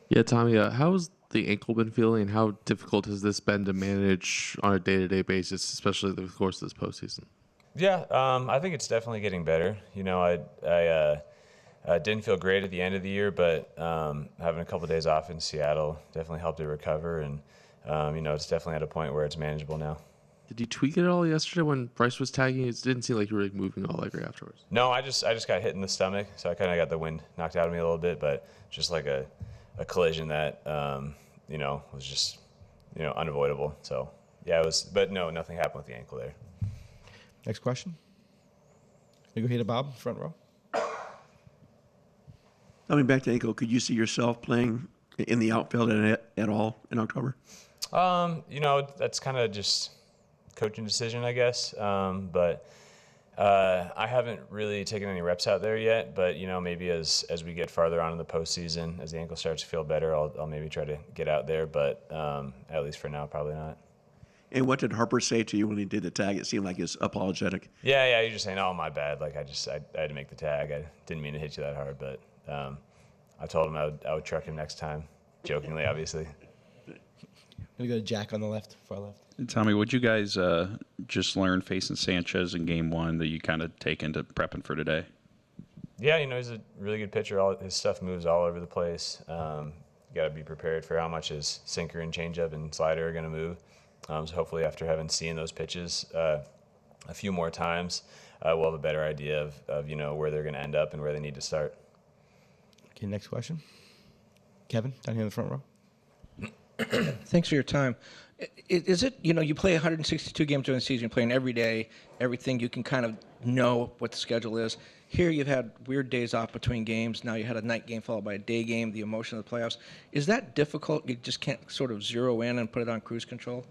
Yeah, Tommy, how's the ankle been feeling, and how difficult has this been to manage on a day-to-day basis, especially the course of this postseason? Yeah, I think it's definitely getting better. I didn't feel great at the end of the year, but having a couple of days off in Seattle definitely helped it recover, and it's definitely at a point where it's manageable now. Did you tweak it at all yesterday when Bryce was tagging? It didn't seem like you were like moving all that great afterwards. No, I just got hit in the stomach, so I kind of got the wind knocked out of me a little bit, but just like a collision that was just unavoidable. So yeah, it was, but no, nothing happened with the ankle there. Next question. You go here to Bob, front row. Coming back to ankle, could you see yourself playing in the outfield at all in October? That's kind of just coaching decision, I guess. But I haven't really taken any reps out there yet. But maybe as we get farther on in the postseason, as the ankle starts to feel better, I'll maybe try to get out there. But at least for now, probably not. And what did Harper say to you when he did the tag? It seemed like he was apologetic. Yeah, you're just saying, "Oh, my bad. Like I had to make the tag. I didn't mean to hit you that hard." But I told him I would truck him next time, jokingly, obviously. We go to Jack on the left, far left. Tommy, what'd you guys just learn facing Sanchez in Game 1 that you kind of take into prepping for today? Yeah, he's a really good pitcher. His stuff moves all over the place. You got to be prepared for how much his sinker and changeup and slider are going to move. So hopefully after having seen those pitches a few more times, we'll have a better idea of where they're going to end up and where they need to start. Okay, next question. Kevin, down here in the front row. Thanks for your time. Is it, you play 162 games during the season, you're playing every day, everything, you can kind of know what the schedule is. Here you've had weird days off between games. Now you had a night game followed by a day game, the emotion of the playoffs. Is that difficult? You just can't sort of zero in and put it on cruise control?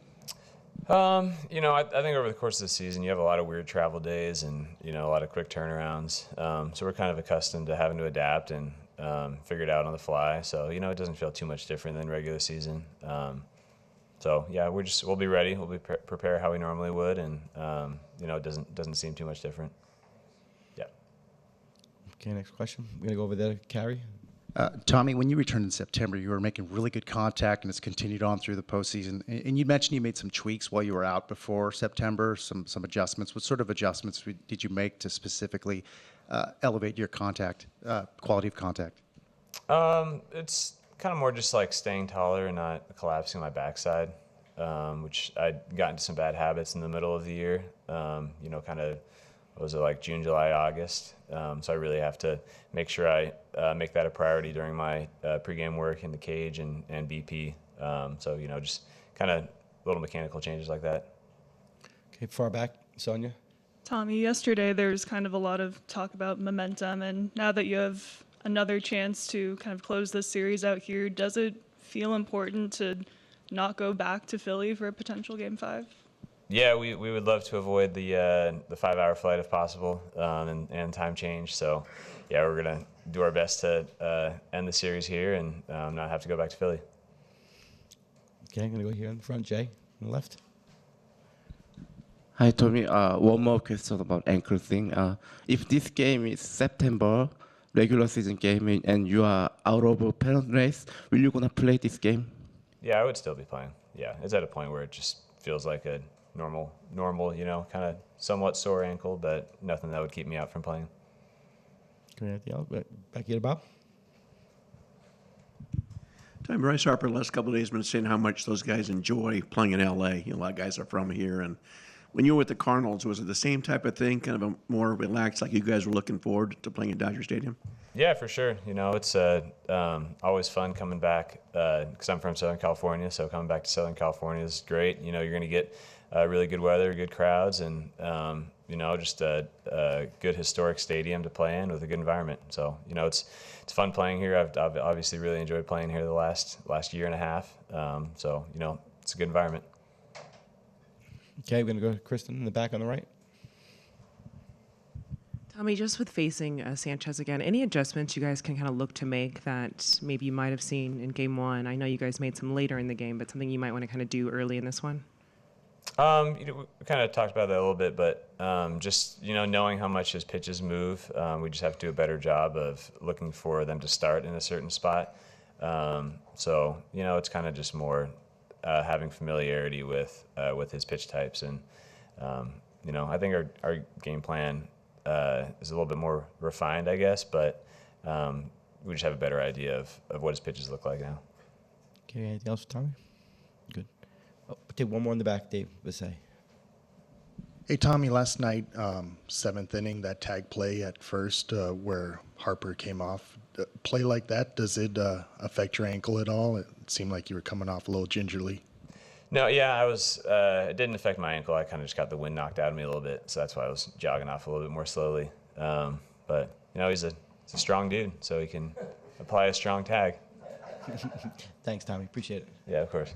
I think over the course of the season, you have a lot of weird travel days and, a lot of quick turnarounds. So we're kind of accustomed to having to adapt and figure it out on the fly. So, it doesn't feel too much different than regular season. So yeah, we'll be ready. We'll be prepare how we normally would. And, it doesn't seem too much different. Yeah. Okay, next question. We're going to go over there to Carrie. Tommy, when you returned in September, you were making really good contact, and it's continued on through the postseason. And you mentioned you made some tweaks while you were out before September, some adjustments. What sort of adjustments did you make to specifically elevate your contact, quality of contact? It's kind of more just like staying taller and not collapsing my backside, which I got into some bad habits in the middle of the year. Kind of, what was it, like June, July, August. So I really have to make sure I make that a priority during my pregame work in the cage and BP. So, just kind of little mechanical changes like that. Okay, far back, Sonia. Tommy, yesterday there's kind of a lot of talk about momentum, and now that you have another chance to kind of close this series out here, does it feel important to not go back to Philly for a potential Game 5? Yeah, we would love to avoid the 5-hour flight if possible, and time change. So, yeah, we're going to do our best to end the series here and not have to go back to Philly. Okay, I'm going to go here in the front, Jay, on the left. Hi, Tommy. One more question about ankle thing. If this game is September regular season game and you are out of a pennant race, will you gonna play this game? Yeah, I would still be playing. Yeah, it's at a point where it just feels like a normal, kind of somewhat sore ankle, but nothing that would keep me out from playing. Back here to Bob. Time Bryce Harper the last couple of days has been saying how much those guys enjoy playing in L.A. A lot of guys are from here, and when you were with the Cardinals, was it the same type of thing, kind of a more relaxed, like you guys were looking forward to playing at Dodger Stadium? Yeah, for sure. It's always fun coming back because I'm from Southern California, so coming back to Southern California is great. You're going to get really good weather, good crowds, and just a good historic stadium to play in with a good environment. So it's fun playing here. I've obviously really enjoyed playing here the last year and a half. So it's a good environment. Okay, we're going to go to Kristen in the back on the right. Tommy, just with facing Sanchez again, any adjustments you guys can kind of look to make that maybe you might have seen in Game 1? I know you guys made some later in the game, but something you might want to kind of do early in this one? We kind of talked about that a little bit, but just, knowing how much his pitches move, we just have to do a better job of looking for them to start in a certain spot. So, it's kind of just more having familiarity with his pitch types. And, I think our game plan is a little bit more refined, I guess, but we just have a better idea of what his pitches look like now. Okay, anything else for Tommy? Good. Oh, take one more in the back, Dave Visay. Hey, Tommy, last night, 7th inning, that tag play at first where Harper came off. Play like that, does it affect your ankle at all? It seemed like you were coming off a little gingerly. No, yeah, I was. It didn't affect my ankle. I kind of just got the wind knocked out of me a little bit, so that's why I was jogging off a little bit more slowly. But he's a strong dude, so he can apply a strong tag. Thanks, Tommy. Appreciate it. Yeah, of course.